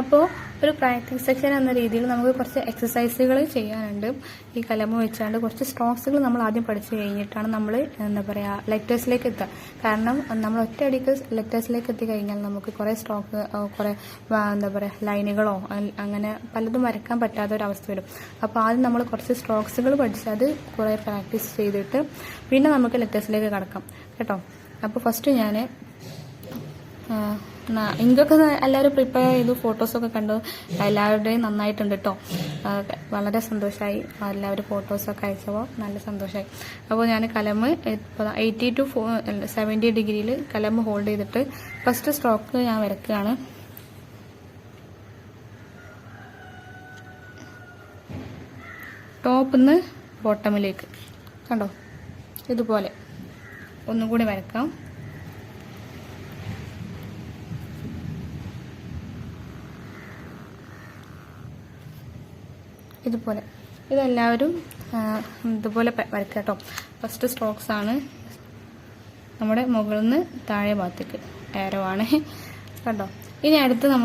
അപ്പോൾ ഒരു practice section എന്ന രീതിയിൽ നമുക്ക് കുറച്ച് എക്സസൈസുകൾ ചെയ്യാനുണ്ട്. ഈ കലമ വെച്ചാണ്ട് കുറച്ച് സ്ട്രോക്സുകൾ നമ്മൾ ആദ്യം പഠിച്ചു കഴിഞ്ഞിട്ടാണ് നമ്മൾ എന്താ പറയുക ലെറ്റേഴ്സിലേക്ക് എത്തുക. കാരണം നമ്മൾ ഒറ്റയടിക്ക് ലെറ്റേഴ്സിലേക്ക് എത്തിക്കഴിഞ്ഞാൽ നമുക്ക് കുറേ സ്ട്രോക്ക്, കുറേ എന്താ പറയുക ലൈനുകളോ അങ്ങനെ പലതും വരയ്ക്കാൻ പറ്റാത്ത ഒരു അവസ്ഥ വരും. അപ്പോൾ ആദ്യം നമ്മൾ കുറച്ച് സ്ട്രോക്സുകൾ പഠിച്ച് അത് കുറേ പ്രാക്ടീസ് ചെയ്തിട്ട് പിന്നെ നമുക്ക് ലെറ്റേഴ്സിലേക്ക് കടക്കാം കേട്ടോ. അപ്പോൾ ഫസ്റ്റ് ഞാൻ ഇങ്കൊക്കെ എല്ലാവരും പ്രിപ്പയർ ചെയ്തു, ഫോട്ടോസൊക്കെ കണ്ടു, എല്ലാവരുടെയും നന്നായിട്ടുണ്ട് കേട്ടോ. വളരെ സന്തോഷമായി, എല്ലാവരും ഫോട്ടോസൊക്കെ അയച്ചപ്പോൾ നല്ല സന്തോഷമായി. അപ്പോൾ ഞാൻ കലമ് 80 to 70 ഡിഗ്രിയിൽ കലമ് ഹോൾഡ് ചെയ്തിട്ട് ഫസ്റ്റ് സ്ട്രോക്ക് ഞാൻ വരയ്ക്കുകയാണ്. ടോപ്പിന്ന് ബോട്ടമിലേക്ക് കണ്ടോ, ഇതുപോലെ ഒന്നും കൂടി വരക്കാം. ഇതുപോലെ ഇതെല്ലാവരും ഇതുപോലെ വരയ്ക്കുക കേട്ടോ. ഫസ്റ്റ് സ്ട്രോക്സ് ആണ് നമ്മുടെ മുകളിൽ നിന്ന് താഴെ ഭാഗത്തേക്ക്, ആരോ ആണ് കേട്ടോ. ഇനി അടുത്ത് നമ്മൾ